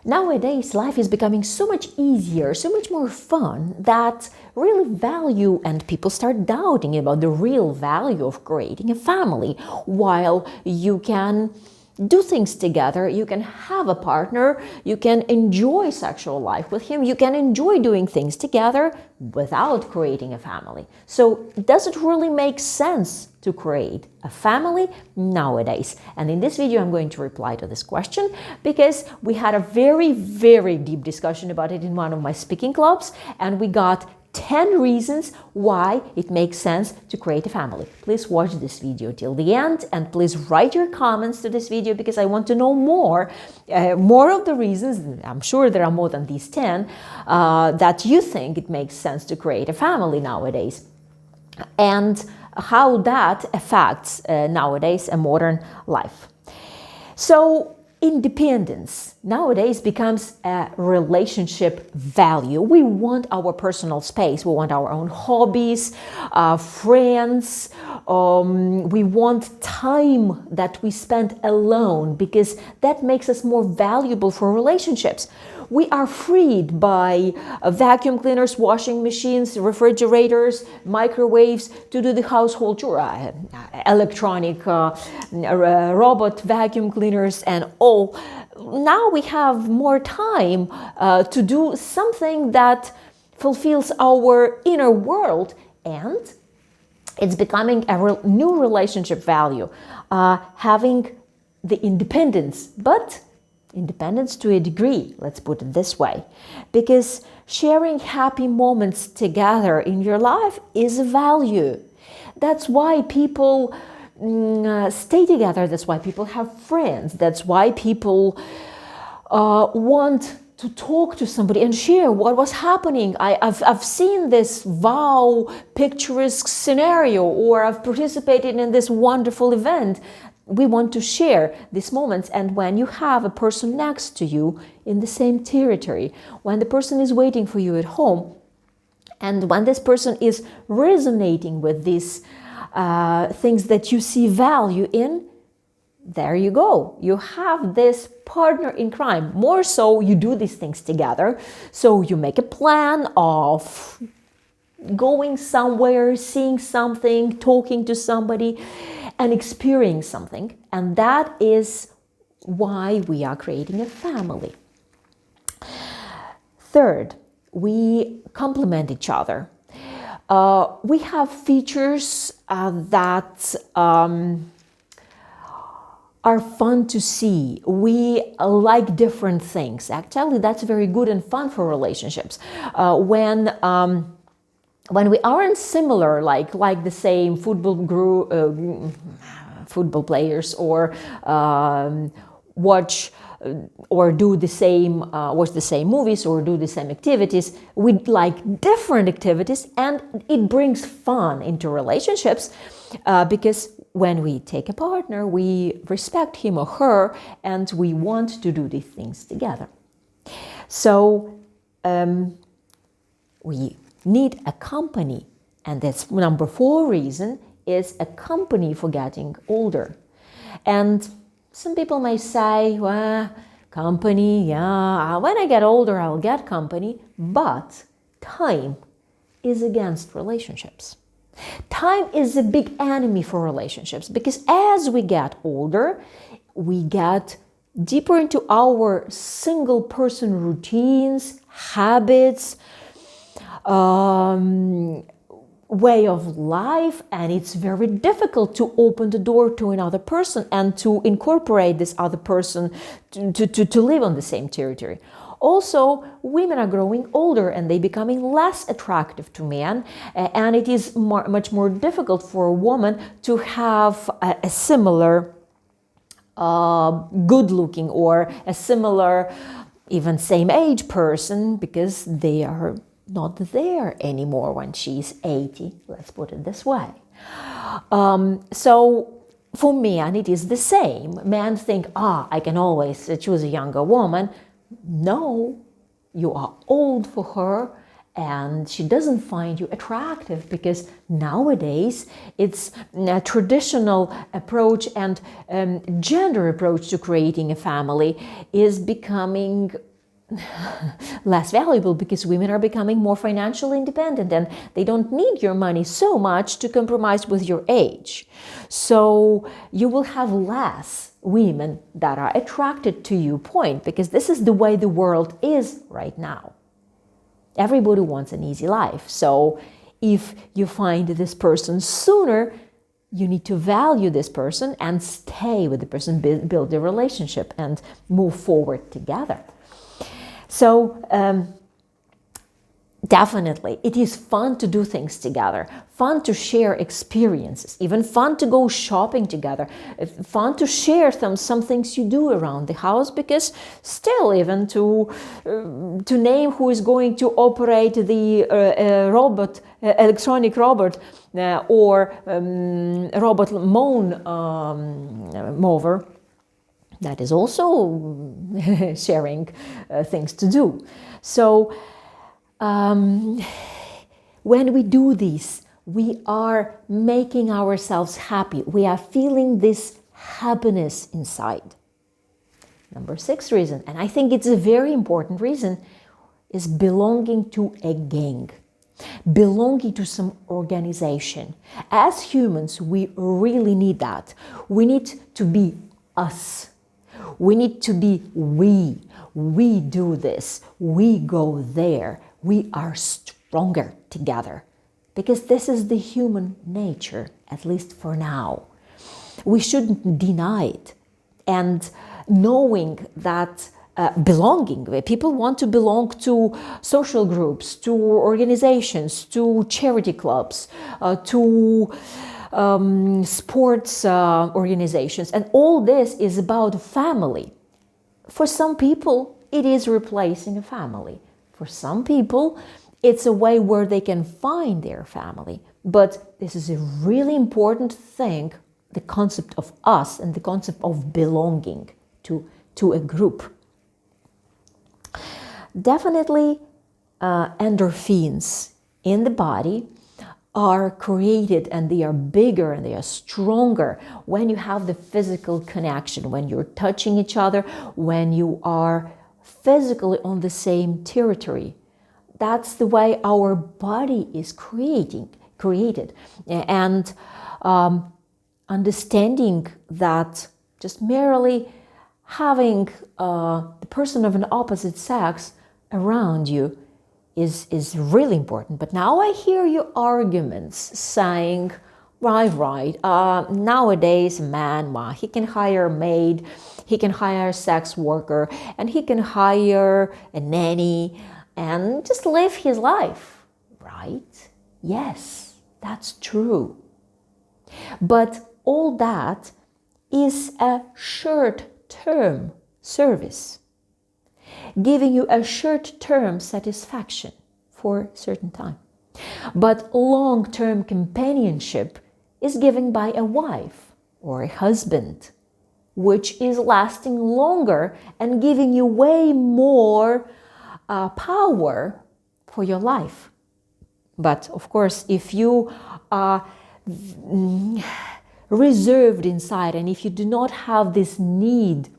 Nowadays, life is becoming so much easier, so much more fun, that really value and people start doubting about the real value of creating a family. While you can do things together, you can have a partner, you can enjoy sexual life with him, you can enjoy doing things together without creating a family. So does it really make sense to create a family nowadays? And in this video, I'm going to reply to this question, because we had a very, very deep discussion about it in one of my speaking clubs, and we got 10 reasons why it makes sense to create a family. Please watch this video till the end, and please write your comments to this video, because I want to know more of the reasons. I'm sure there are more than these 10 that you think it makes sense to create a family nowadays, and how that affects nowadays a modern life. So independence nowadays becomes a relationship value. We want our personal space. We want our own hobbies, friends. We want time that we spend alone, because that makes us more valuable for relationships. We are freed by vacuum cleaners, washing machines, refrigerators, microwaves to do the household chore, electronic robot vacuum cleaners and all. Now we have more time to do something that fulfills our inner world, and it's becoming a new relationship value, having the independence, but independence to a degree, let's put it this way, because sharing happy moments together in your life is a value. That's why people stay together. That's why people have friends. That's why people want to talk to somebody and share what was happening. I've seen this picturesque scenario, or I've participated in this wonderful event. We want to share these moments. And when you have a person next to you in the same territory, when the person is waiting for you at home, and when this person is resonating with these things that you see value in, there you go. You have this partner in crime. More so, you do these things together. So you make a plan of going somewhere, seeing something, talking to somebody, and experiencing something. And that is why we are creating a family. Third, we complement each other. We have features that are fun to see. We like different things. Actually, that's very good and fun for relationships. When we aren't similar, like the same football players, or watch the same movies, or do the same activities, we like different activities, and it brings fun into relationships, because when we take a partner, we respect him or her, and we want to do these things together. So we need a company, and that's number 4 reason, is a company for getting older. And some people may say, well, company, yeah, when I get older I'll get company, but time is against relationships. Time is a big enemy for relationships, because as we get older, we get deeper into our single person routines, habits, way of life, and it's very difficult to open the door to another person and to incorporate this other person to live on the same territory. Also, women are growing older and they're becoming less attractive to men, and it is much more difficult for a woman to have a similar good-looking or a similar, even same age person, because they are not there anymore when she's 80, let's put it this way. So for men, it is the same. Men think, I can always choose a younger woman. No, you are old for her, and she doesn't find you attractive, because nowadays it's a traditional approach and gender approach to creating a family is becoming less valuable because women are becoming more financially independent and they don't need your money so much to compromise with your age. So you will have less women that are attracted to you, because this is the way the world is right now. Everybody wants an easy life. So if you find this person sooner, you need to value this person and stay with the person, build a relationship and move forward together. So definitely, it is fun to do things together, fun to share experiences, even fun to go shopping together, fun to share some things you do around the house, because still, even to name who is going to operate the electronic robot or robot mower, that is also sharing things to do. So when we do this, we are making ourselves happy. We are feeling this happiness inside. Number 6 reason, and I think it's a very important reason, is belonging to a gang, belonging to some organization. As humans, we really need that. We need to be us. We need to be we. We do this. We go there. We are stronger together, because this is the human nature, at least for now. We shouldn't deny it. And knowing that belonging, people want to belong to social groups, to organizations, to charity clubs, to sports organizations, and all this is about family. For some people, it is replacing a family. For some people, it's a way where they can find their family. But this is a really important thing, the concept of us and the concept of belonging to a group. Definitely, endorphins in the body are created, and they are bigger and they are stronger when you have the physical connection, when you're touching each other, when you are physically on the same territory. That's the way our body is created. And understanding that just merely having the person of an opposite sex around you is really important. But now I hear your arguments saying, right, nowadays a man, he can hire a maid, he can hire a sex worker, and he can hire a nanny and just live his life, right? Yes, that's true. But all that is a short-term service, giving you a short-term satisfaction for a certain time. But long-term companionship is given by a wife or a husband, which is lasting longer and giving you way more power for your life. But of course, if you are reserved inside, and if you do not have this need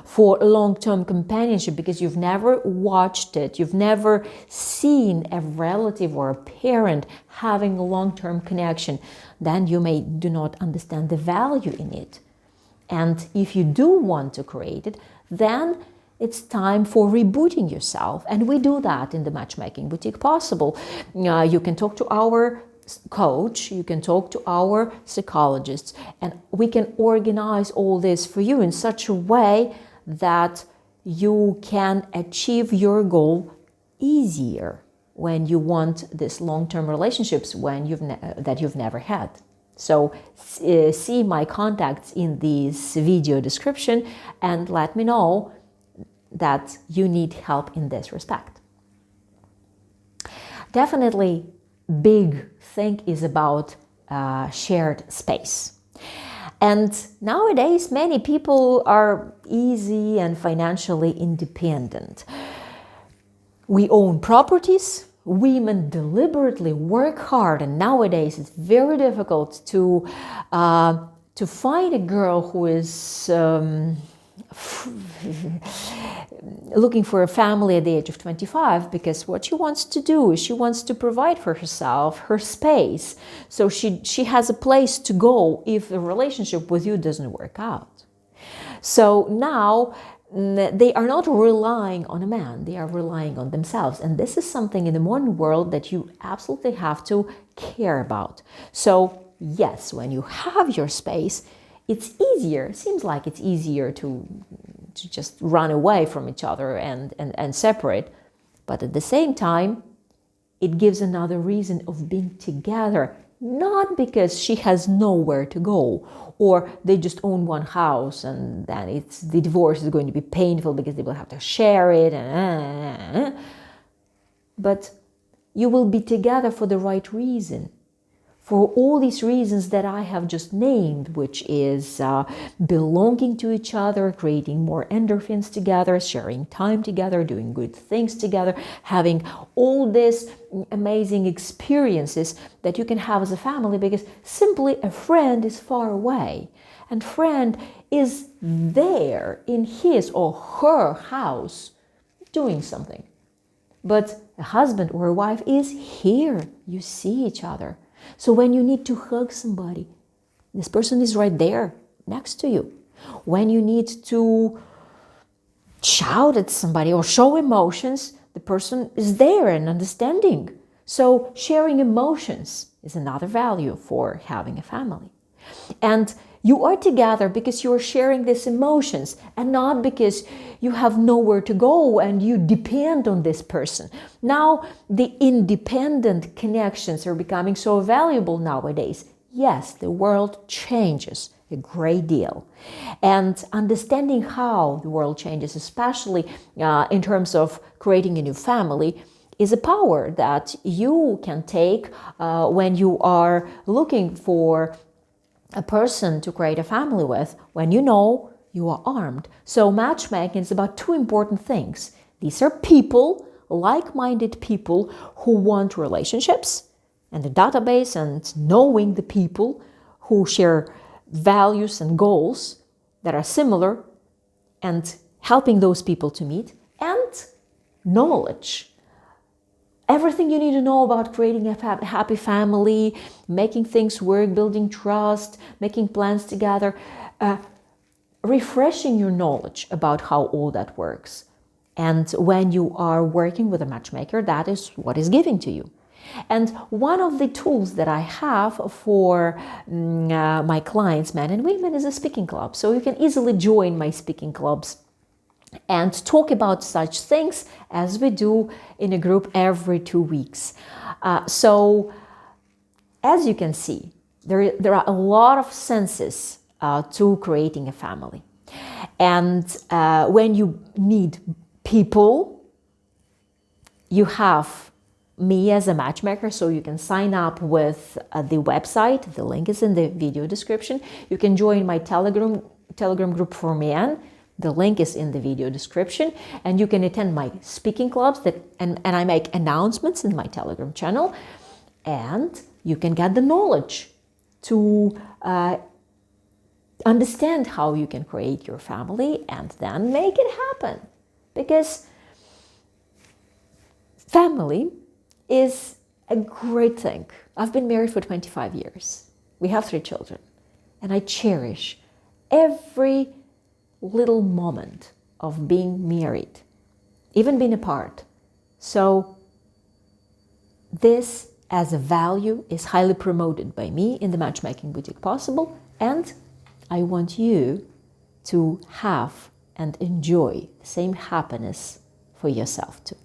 for long-term companionship because you've never watched it, you've never seen a relative or a parent having a long-term connection, then you do not understand the value in it. And if you do want to create it, then it's time for rebooting yourself. And we do that in the Matchmaking Boutique Possible. You can talk to our coach, you can talk to our psychologists, and we can organize all this for you in such a way that you can achieve your goal easier when you want this long-term relationships that you've never had. So see my contacts in this video description and let me know that you need help in this respect. Definitely, big thing is about shared space. And nowadays, many people are easy and financially independent. We own properties. Women deliberately work hard, and nowadays it's very difficult to find a girl who is looking for a family at the age of 25, because what she wants to do is she wants to provide for herself her space. So she has a place to go if the relationship with you doesn't work out. So now they are not relying on a man, they are relying on themselves. And this is something in the modern world that you absolutely have to care about. So yes, when you have your space, it's easier, seems like it's easier to just run away from each other and separate. But at the same time, it gives another reason of being together, not because she has nowhere to go, or they just own one house and then the divorce is going to be painful because they will have to share it. But you will be together for the right reason. For all these reasons that I have just named, which is belonging to each other, creating more endorphins together, sharing time together, doing good things together, having all these amazing experiences that you can have as a family, because simply a friend is far away. And friend is there in his or her house doing something. But a husband or a wife is here. You see each other. So when you need to hug somebody, this person is right there next to you. When you need to shout at somebody or show emotions, the person is there and understanding. So sharing emotions is another value for having a family. And you are together because you are sharing these emotions and not because you have nowhere to go and you depend on this person. Now, the independent connections are becoming so valuable nowadays. Yes, the world changes a great deal. And understanding how the world changes, especially in terms of creating a new family, is a power that you can take when you are looking for a person to create a family with, when you know you are armed. So matchmaking is about two important things. These are people, like-minded people who want relationships and a database, and knowing the people who share values and goals that are similar and helping those people to meet, and knowledge. Everything you need to know about creating a happy family, making things work, building trust, making plans together, refreshing your knowledge about how all that works. And when you are working with a matchmaker, that is what is given to you. And one of the tools that I have for my clients, men and women, is a speaking club. So you can easily join my speaking clubs and talk about such things as we do in a group every 2 weeks. So as you can see, there are a lot of senses to creating a family. And when you need people, you have me as a matchmaker, so you can sign up with the website. The link is in the video description. You can join my Telegram group for men. The link is in the video description, and you can attend my speaking clubs and I make announcements in my Telegram channel, and you can get the knowledge to understand how you can create your family and then make it happen. Because family is a great thing. I've been married for 25 years. We have 3 children, and I cherish every little moment of being married, even being apart. So this as a value is highly promoted by me in the Matchmaking Boutique Possible, and I want you to have and enjoy the same happiness for yourself too.